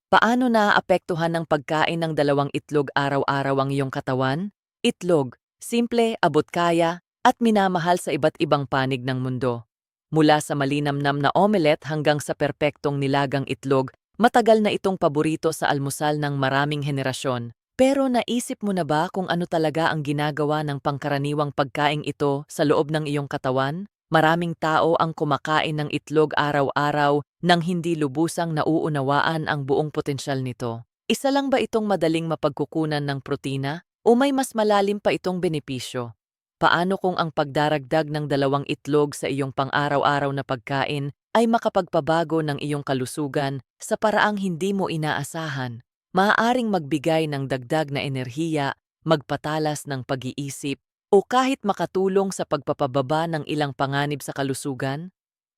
Paano naaapektuhan ng pagkain ng dalawang itlog araw-araw ang iyong katawan? Itlog, simple, abot-kaya, at minamahal sa iba't ibang panig ng mundo. Mula sa malinamnam na omelette hanggang sa perpektong nilagang itlog, matagal na itong paborito sa almusal ng maraming henerasyon. Pero naisip mo na ba kung ano talaga ang ginagawa ng pangkaraniwang pagkaing ito sa loob ng iyong katawan? Maraming tao ang kumakain ng itlog araw-araw nang hindi lubusang nauunawaan ang buong potensyal nito. Isa lang ba itong madaling mapagkukunan ng protina o may mas malalim pa itong benepisyo? Paano kung ang pagdaragdag ng dalawang itlog sa iyong pang-araw-araw na pagkain ay makapagpabago ng iyong kalusugan sa paraang hindi mo inaasahan? Maaaring magbigay ng dagdag na enerhiya, magpatalas ng pag-iisip, o kahit makatulong sa pagpapababa ng ilang panganib sa kalusugan?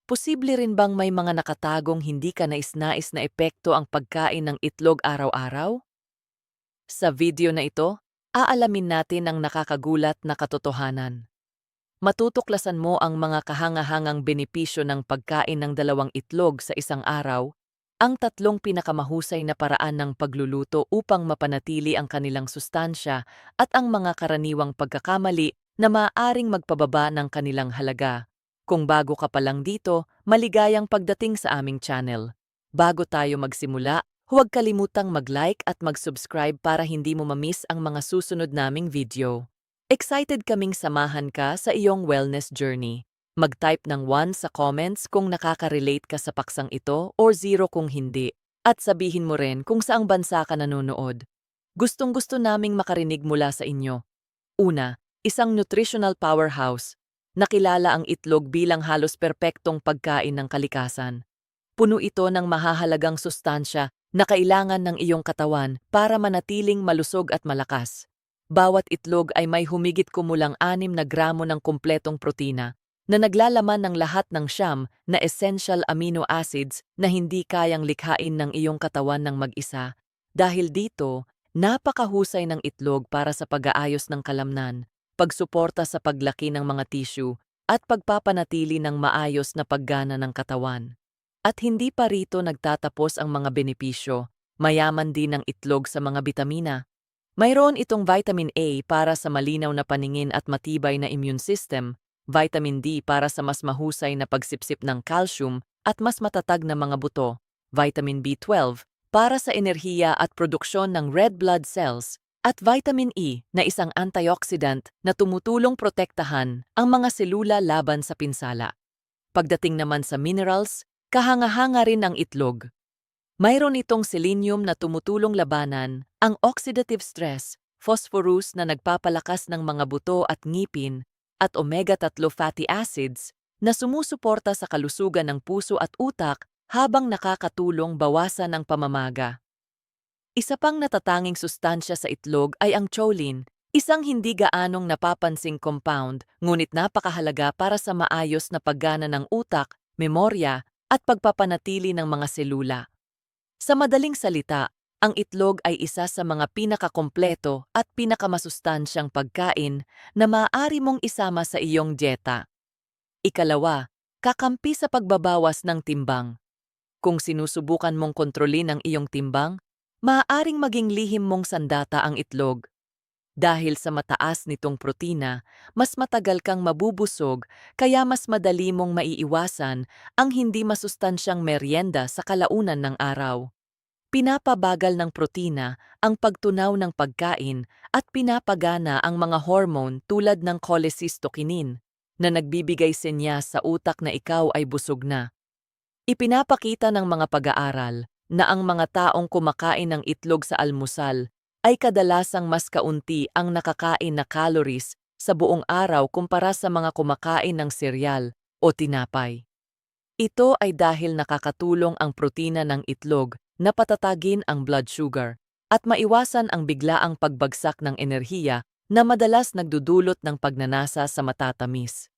Posible rin bang may mga nakatagong hindi ka nais-nais na epekto ang pagkain ng itlog araw-araw? Sa video na ito, aalamin natin ang nakakagulat na katotohanan. Matutuklasan mo ang mga kahangahangang benepisyo ng pagkain ng dalawang itlog sa isang araw, ang tatlong pinakamahusay na paraan ng pagluluto upang mapanatili ang kanilang sustansya at ang mga karaniwang pagkakamali na maaaring magpababa ng kanilang halaga. Kung bago ka pa lang dito, maligayang pagdating sa aming channel. Bago tayo magsimula, huwag kalimutang mag-like at mag-subscribe para hindi mo mamiss ang mga susunod naming video. Excited kaming samahan ka sa iyong wellness journey. Mag-type ng 1 sa comments kung nakaka-relate ka sa paksang ito or 0 kung hindi. At sabihin mo rin kung saang bansa ka nanonood. Gustong-gusto naming makarinig mula sa inyo. Una, isang nutritional powerhouse. Nakilala ang itlog bilang halos perpektong pagkain ng kalikasan. Puno ito ng mahahalagang sustansya na kailangan ng iyong katawan para manatiling malusog at malakas. Bawat itlog ay may humigit kumulang 6 na gramo ng kumpletong protina na naglalaman ng lahat ng siyam na essential amino acids na hindi kayang likhain ng iyong katawan ng mag-isa. Dahil dito, napakahusay ng itlog para sa pag-aayos ng kalamnan, pagsuporta sa paglaki ng mga tissue, at pagpapanatili ng maayos na paggana ng katawan. At hindi pa rito nagtatapos ang mga benepisyo, mayaman din ang itlog sa mga bitamina. Mayroon itong vitamin A para sa malinaw na paningin at matibay na immune system, vitamin D para sa mas mahusay na pagsipsip ng calcium at mas matatag na mga buto, vitamin B12 para sa enerhiya at produksyon ng red blood cells, at vitamin E na isang antioxidant na tumutulong protektahan ang mga selula laban sa pinsala. Pagdating naman sa minerals, kahanga-hanga rin ang itlog. Mayroon itong selenium na tumutulong labanan ang oxidative stress, phosphorus na nagpapalakas ng mga buto at ngipin, at omega-3 fatty acids na sumusuporta sa kalusugan ng puso at utak habang nakakatulong bawasan ang pamamaga. Isa pang natatanging sustansya sa itlog ay ang choline, isang hindi gaanong napapansing compound ngunit napakahalaga para sa maayos na paggana ng utak, memorya, at pagpapanatili ng mga selula. Sa madaling salita, ang itlog ay isa sa mga pinakakompleto at pinakamasustansyang pagkain na maaari mong isama sa iyong dieta. Ikalawa, kakampi sa pagbabawas ng timbang. Kung sinusubukan mong kontrolin ang iyong timbang, maaaring maging lihim mong sandata ang itlog. Dahil sa mataas nitong protina, mas matagal kang mabubusog kaya mas madali mong maiiwasan ang hindi masustansyang merienda sa kalaunan ng araw. Pinapabagal ng protina ang pagtunaw ng pagkain at pinapagana ang mga hormone tulad ng cholecystokinin na nagbibigay senyas sa utak na ikaw ay busog na. Ipinapakita ng mga pag-aaral na ang mga taong kumakain ng itlog sa almusal ay kadalasang mas kaunti ang nakakain na calories sa buong araw kumpara sa mga kumakain ng seryal o tinapay. Ito ay dahil nakakatulong ang protina ng itlog na patatagin ang blood sugar at maiwasan ang biglaang pagbagsak ng enerhiya na madalas nagdudulot ng pagnanasa sa matatamis.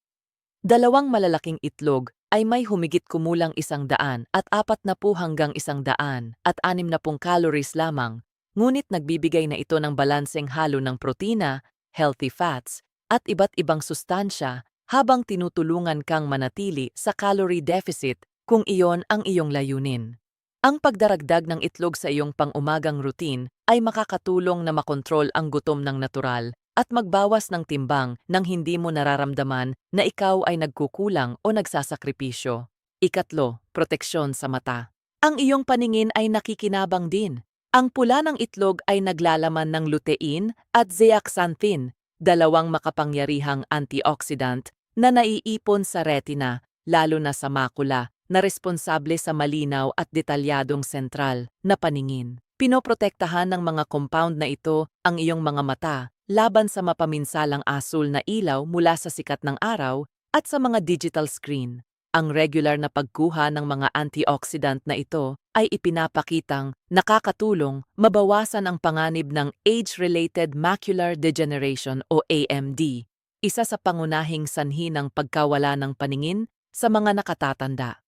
Dalawang malalaking itlog ay may humigit kumulang 100 at 40 hanggang 100 at 60 calories lamang, ngunit nagbibigay na ito ng balanseng halo ng protina, healthy fats, at iba't ibang sustansya habang tinutulungan kang manatili sa calorie deficit kung iyon ang iyong layunin. Ang pagdaragdag ng itlog sa iyong pang-umagang routine ay makakatulong na makontrol ang gutom ng natural at magbawas ng timbang nang hindi mo nararamdaman na ikaw ay nagkukulang o nagsasakripisyo. Ikatlo, proteksyon sa mata. Ang iyong paningin ay nakikinabang din. Ang pula ng itlog ay naglalaman ng lutein at zeaxanthin, dalawang makapangyarihang antioxidant na naiipon sa retina, lalo na sa makula, na responsable sa malinaw at detalyadong sentral na paningin. Pinoprotektahan ng mga compound na ito ang iyong mga mata laban sa mapaminsalang asul na ilaw mula sa sikat ng araw at sa mga digital screen. Ang regular na pagkuha ng mga antioxidant na ito ay ipinapakitang nakakatulong mabawasan ang panganib ng age-related macular degeneration o AMD, isa sa pangunahing sanhi ng pagkawala ng paningin sa mga nakatatanda.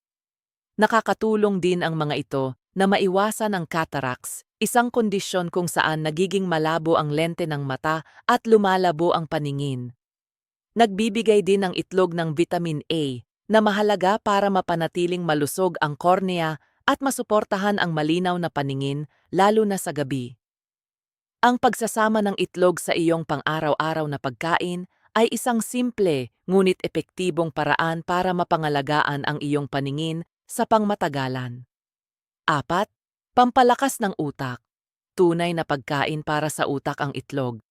Nakakatulong din ang mga ito na maiwasan ang cataracts, isang kondisyon kung saan nagiging malabo ang lente ng mata at lumalabo ang paningin. Nagbibigay din ang itlog ng vitamin A na mahalaga para mapanatiling malusog ang kornea at masuportahan ang malinaw na paningin lalo na sa gabi. Ang pagsasama ng itlog sa iyong pang-araw-araw na pagkain ay isang simple ngunit epektibong paraan para mapangalagaan ang iyong paningin sa pangmatagalan. 4. Pampalakas ng utak. Tunay na pagkain para sa utak ang itlog.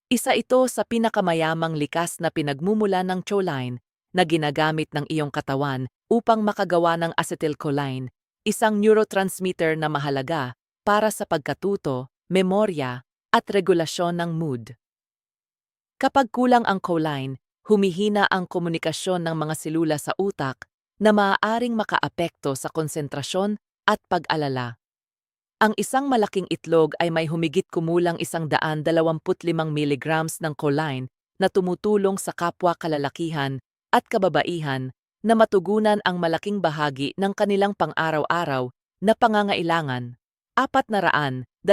Isa ito sa pinakamayamang likas na pinagmumula ng choline na ginagamit ng iyong katawan upang makagawa ng acetylcholine, isang neurotransmitter na mahalaga para sa pagkatuto, memorya, at regulasyon ng mood. Kapag kulang ang choline, humihina ang komunikasyon ng mga selula sa utak na maaaring makaapekto sa konsentrasyon at pag-alala. Ang isang malaking itlog ay may humigit kumulang 125 milligrams ng choline na tumutulong sa kapwa kalalakihan at kababaihan na matugunan ang malaking bahagi ng kanilang pang-araw-araw na pangangailangan. 425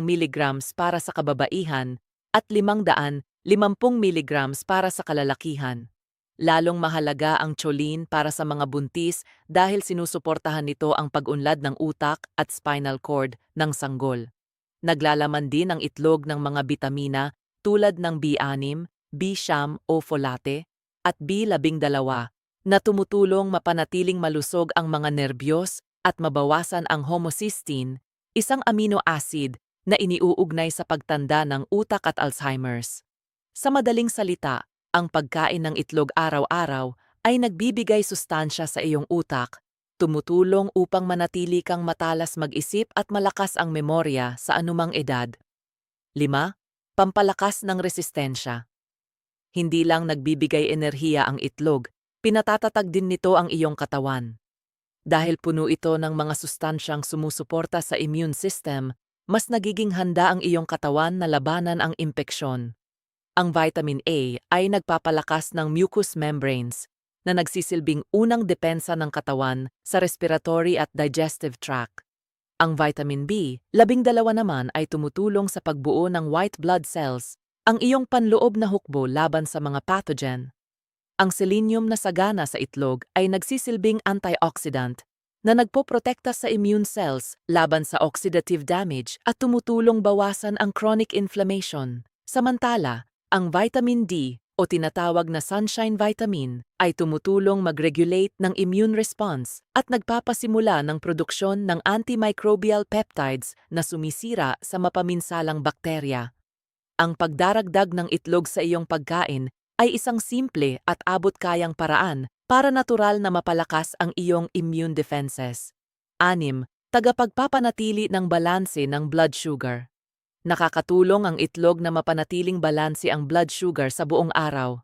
milligrams para sa kababaihan at 550 milligrams para sa kalalakihan. Lalong mahalaga ang choline para sa mga buntis dahil sinusuportahan nito ang pag-unlad ng utak at spinal cord ng sanggol. Naglalaman din ang itlog ng mga bitamina tulad ng B6, B9 o folate, at B12 na tumutulong mapanatiling malusog ang mga nerbiyos at mabawasan ang homocysteine, isang amino acid na iniuugnay sa pagtanda ng utak at Alzheimer's. Sa madaling salita, ang pagkain ng itlog araw-araw ay nagbibigay sustansya sa iyong utak, tumutulong upang manatili kang matalas mag-isip at malakas ang memorya sa anumang edad. 5. Pampalakas ng resistensya. Hindi lang nagbibigay enerhiya ang itlog, pinatatatag din nito ang iyong katawan. Dahil puno ito ng mga sustansyang sumusuporta sa immune system, mas nagiging handa ang iyong katawan na labanan ang impeksyon. Ang vitamin A ay nagpapalakas ng mucous membranes na nagsisilbing unang depensa ng katawan sa respiratory at digestive tract. Ang vitamin B12 naman ay tumutulong sa pagbuo ng white blood cells, ang iyong panloob na hukbo laban sa mga pathogen. Ang selenium na sagana sa itlog ay nagsisilbing antioxidant na nagpoprotekta sa immune cells laban sa oxidative damage at tumutulong bawasan ang chronic inflammation. Samantala, ang vitamin D o tinatawag na sunshine vitamin ay tumutulong mag-regulate ng immune response at nagpapasimula ng produksyon ng antimicrobial peptides na sumisira sa mapaminsalang bakterya. Ang pagdaragdag ng itlog sa iyong pagkain ay isang simple at abot-kayang paraan para natural na mapalakas ang iyong immune defenses. 6. Tagapagpapanatili ng balanse ng blood sugar. Nakakatulong ang itlog na mapanatiling balanse ang blood sugar sa buong araw.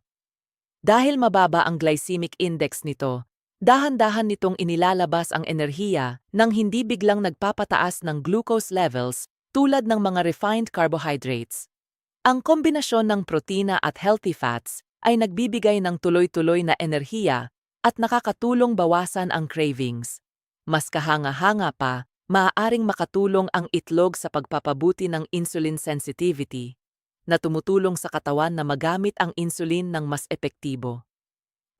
Dahil mababa ang glycemic index nito, dahan-dahan nitong inilalabas ang enerhiya nang hindi biglang nagpapataas ng glucose levels tulad ng mga refined carbohydrates. Ang kombinasyon ng protina at healthy fats ay nagbibigay ng tuloy-tuloy na enerhiya at nakakatulong bawasan ang cravings. Mas kahanga-hanga pa, maaaring makatulong ang itlog sa pagpapabuti ng insulin sensitivity, na tumutulong sa katawan na magamit ang insulin ng mas epektibo.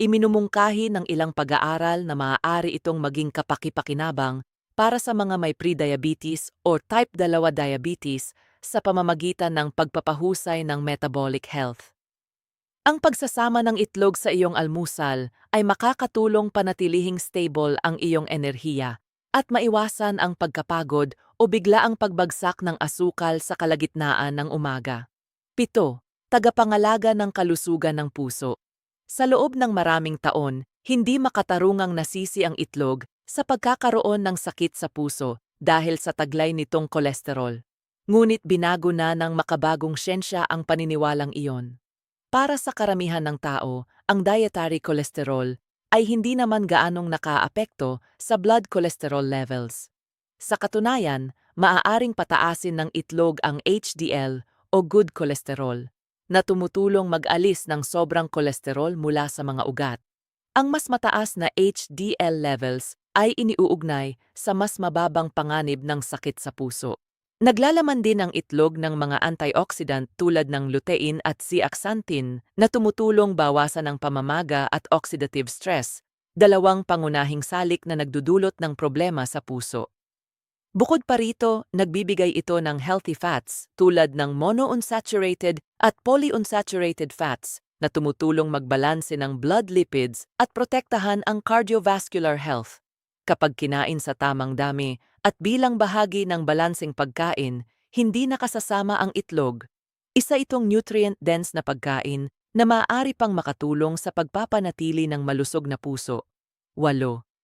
Iminumungkahi ng ilang pag-aaral na maaari itong maging kapaki-pakinabang para sa mga may pre-diabetes o type 2 diabetes sa pamamagitan ng pagpapahusay ng metabolic health. Ang pagsasama ng itlog sa iyong almusal ay makakatulong panatilihing stable ang iyong enerhiya at maiwasan ang pagkapagod o biglaang pagbagsak ng asukal sa kalagitnaan ng umaga. 7. Tagapangalaga ng kalusugan ng puso. Sa loob ng maraming taon, hindi makatarungang nasisi ang itlog sa pagkakaroon ng sakit sa puso dahil sa taglay nitong kolesterol. Ngunit binago na ng makabagong siyensya ang paniniwalang iyon. Para sa karamihan ng tao, ang dietary cholesterol ay hindi naman gaanong nakaapekto sa blood cholesterol levels. Sa katunayan, maaaring pataasin ng itlog ang HDL o good cholesterol, na tumutulong mag-alis ng sobrang kolesterol mula sa mga ugat. Ang mas mataas na HDL levels ay iniuugnay sa mas mababang panganib ng sakit sa puso. Naglalaman din ang itlog ng mga antioxidant tulad ng lutein at zeaxanthin na tumutulong bawasan ang pamamaga at oxidative stress, dalawang pangunahing salik na nagdudulot ng problema sa puso. Bukod pa rito, nagbibigay ito ng healthy fats tulad ng monounsaturated at polyunsaturated fats na tumutulong magbalanse ng blood lipids at protektahan ang cardiovascular health. Kapag kinain sa tamang dami at bilang bahagi ng balanseng pagkain, hindi nakasasama ang itlog. Isa itong nutrient-dense na pagkain na maaari pang makatulong sa pagpapanatili ng malusog na puso. 8.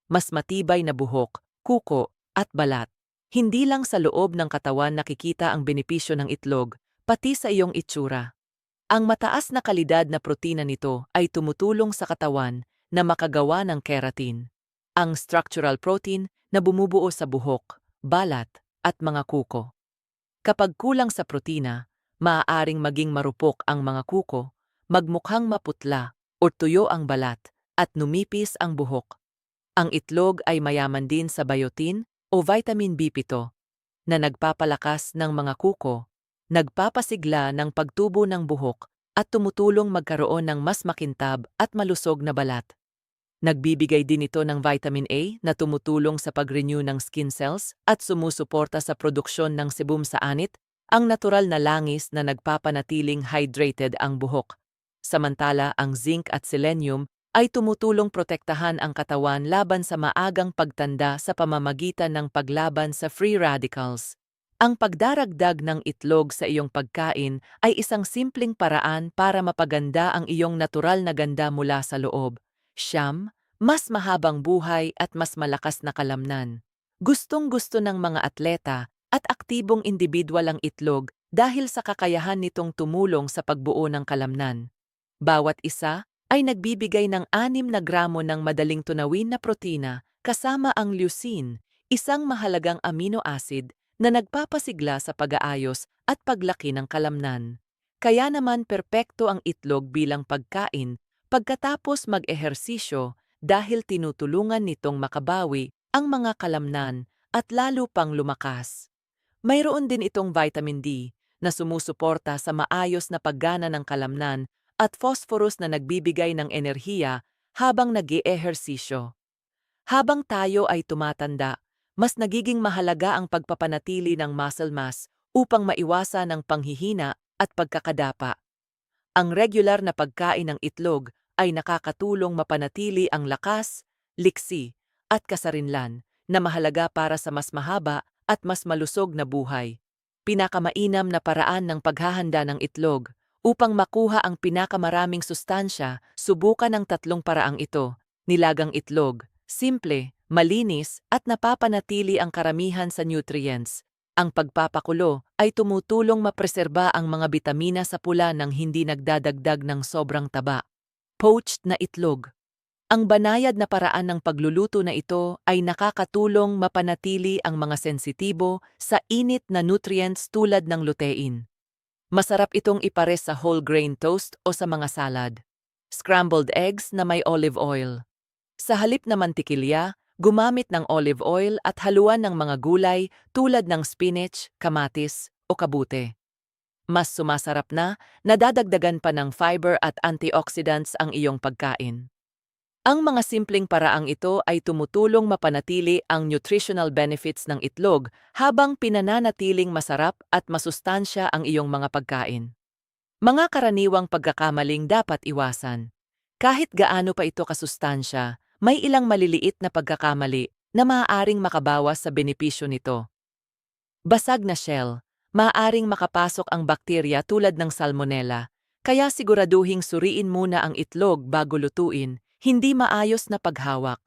Mas matibay na buhok, kuko, at balat. Hindi lang sa loob ng katawan nakikita ang benepisyo ng itlog, pati sa iyong itsura. Ang mataas na kalidad na protina nito ay tumutulong sa katawan na makagawa ng keratin, ang structural protein na bumubuo sa buhok, balat, at mga kuko. Kapag kulang sa protina, maaaring maging marupok ang mga kuko, magmukhang maputla o tuyo ang balat, at numipis ang buhok. Ang itlog ay mayaman din sa biotin o vitamin B7 na nagpapalakas ng mga kuko, nagpapasigla ng pagtubo ng buhok at tumutulong magkaroon ng mas makintab at malusog na balat. Nagbibigay din ito ng vitamin A na tumutulong sa pag-renew ng skin cells at sumusuporta sa produksyon ng sebum sa anit, ang natural na langis na nagpapanatiling hydrated ang buhok. Samantala, ang zinc at selenium ay tumutulong protektahan ang katawan laban sa maagang pagtanda sa pamamagitan ng paglaban sa free radicals. Ang pagdaragdag ng itlog sa iyong pagkain ay isang simpleng paraan para mapaganda ang iyong natural na ganda mula sa loob. 9. Mas mahabang buhay at mas malakas na kalamnan. Gustong-gusto ng mga atleta at aktibong individual ang itlog dahil sa kakayahan nitong tumulong sa pagbuo ng kalamnan. Bawat isa ay nagbibigay ng 6 na gramo ng madaling tunawin na protina kasama ang leucine, isang mahalagang amino acid na nagpapasigla sa pag-aayos at paglaki ng kalamnan. Kaya naman perpekto ang itlog bilang pagkain pagkatapos mag-ehersisyo dahil tinutulungan nitong makabawi ang mga kalamnan at lalo pang lumakas. Mayroon din itong vitamin D na sumusuporta sa maayos na paggana ng kalamnan at phosphorus na nagbibigay ng enerhiya habang nag-eehersisyo. Habang tayo ay tumatanda, mas nagiging mahalaga ang pagpapanatili ng muscle mass upang maiwasan ang panghihina at pagkakadapa. Ang regular na pagkain ng itlog ay nakakatulong mapanatili ang lakas, liksi, at kasarinlan na mahalaga para sa mas mahaba at mas malusog na buhay. Pinakamainam na paraan ng paghahanda ng itlog. Upang makuha ang pinakamaraming sustansya, subukan ang 3 paraang ito. Nilagang itlog, simple, malinis at napapanatili ang karamihan sa nutrients. Ang pagpapakulo ay tumutulong mapreserba ang mga bitamina sa pula nang hindi nagdadagdag ng sobrang taba. Poached na itlog. Ang banayad na paraan ng pagluluto na ito ay nakakatulong mapanatili ang mga sensitibo sa init na nutrients tulad ng lutein. Masarap itong ipares sa whole grain toast o sa mga salad. Scrambled eggs na may olive oil. Sa halip na mantikilya, gumamit ng olive oil at haluan ng mga gulay tulad ng spinach, kamatis o kabute. Mas sumasarap na, nadadagdagan pa ng fiber at antioxidants ang iyong pagkain. Ang mga simpleng paraang ito ay tumutulong mapanatili ang nutritional benefits ng itlog habang pinananatiling masarap at masustansya ang iyong mga pagkain. Mga karaniwang pagkakamaling dapat iwasan. Kahit gaano pa ito kasustansya, may ilang maliliit na pagkakamali na maaaring makabawas sa benepisyo nito. Basag na shell. Maaaring makapasok ang bakterya tulad ng salmonella, kaya siguraduhing suriin muna ang itlog bago lutuin, hindi maayos na paghawak.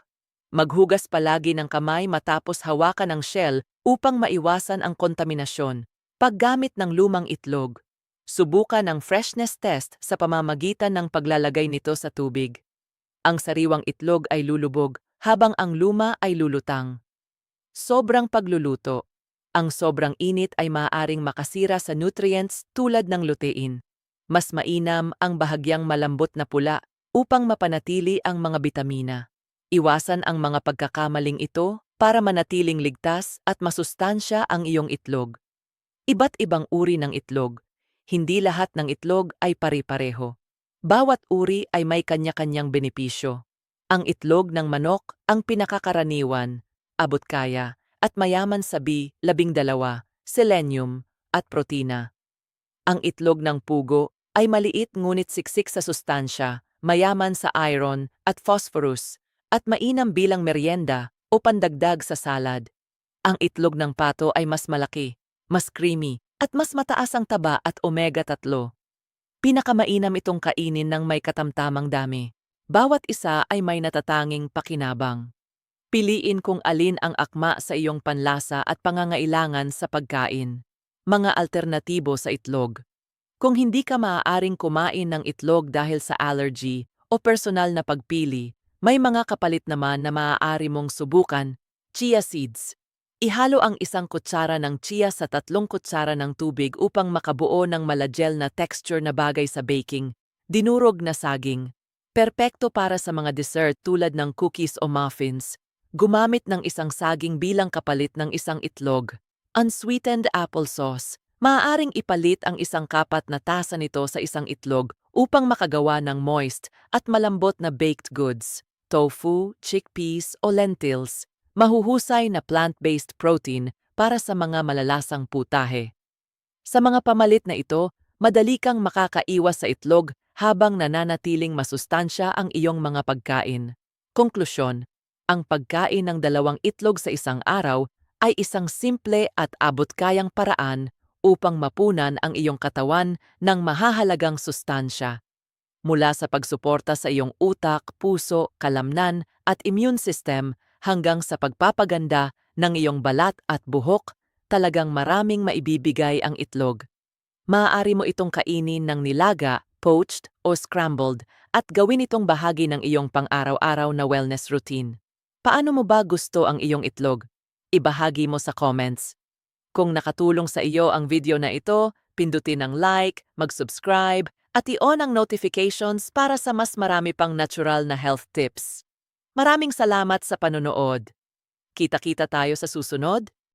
Maghugas palagi ng kamay matapos hawakan ang shell upang maiwasan ang kontaminasyon. Paggamit ng lumang itlog. Subukan ang freshness test sa pamamagitan ng paglalagay nito sa tubig. Ang sariwang itlog ay lulubog, habang ang luma ay lulutang. Sobrang pagluluto. Ang sobrang init ay maaaring makasira sa nutrients tulad ng lutein. Mas mainam ang bahagyang malambot na pula upang mapanatili ang mga bitamina. Iwasan ang mga pagkakamaling ito para manatiling ligtas at masustansya ang iyong itlog. Iba't ibang uri ng itlog. Hindi lahat ng itlog ay pare-pareho. Bawat uri ay may kanya-kanyang benepisyo. Ang itlog ng manok ang pinakakaraniwan, abot kaya, at mayaman sa B12, selenium, at protina. Ang itlog ng pugo ay maliit ngunit siksik sa sustansya, mayaman sa iron at phosphorus, at mainam bilang merienda o pandagdag sa salad. Ang itlog ng pato ay mas malaki, mas creamy, at mas mataas ang taba at omega-3. Pinakamainam itong kainin ng may katamtamang dami. Bawat isa ay may natatanging pakinabang. Piliin kung alin ang akma sa iyong panlasa at pangangailangan sa pagkain. Mga alternatibo sa itlog. Kung hindi ka maaaring kumain ng itlog dahil sa allergy o personal na pagpili, may mga kapalit naman na maaari mong subukan. Chia seeds. Ihalo ang 1 kutsara ng chia sa 3 kutsara ng tubig upang makabuo ng malagel na texture na bagay sa baking. Dinurog na saging. Perpekto para sa mga dessert tulad ng cookies o muffins. Gumamit ng 1 saging bilang kapalit ng 1 itlog. Unsweetened applesauce. Maaaring ipalit ang 1 kapat na tasa nito sa 1 itlog upang makagawa ng moist at malambot na baked goods. Tofu, chickpeas o lentils. Mahuhusay na plant-based protein para sa mga malalasang putahe. Sa mga pamalit na ito, madali kang makakaiwas sa itlog habang nananatiling masustansya ang iyong mga pagkain. Konklusyon. Ang pagkain ng 2 itlog sa isang araw ay isang simple at abot-kayang paraan upang mapunan ang iyong katawan ng mahahalagang sustansya. Mula sa pagsuporta sa iyong utak, puso, kalamnan at immune system hanggang sa pagpapaganda ng iyong balat at buhok, talagang maraming maibibigay ang itlog. Maaari mo itong kainin ng nilaga, poached o scrambled at gawin itong bahagi ng iyong pang-araw-araw na wellness routine. Paano mo ba gusto ang iyong itlog? Ibahagi mo sa comments. Kung nakatulong sa iyo ang video na ito, pindutin ang like, mag-subscribe, at i-on ang notifications para sa mas marami pang natural na health tips. Maraming salamat sa panonood. Kita-kita tayo sa susunod.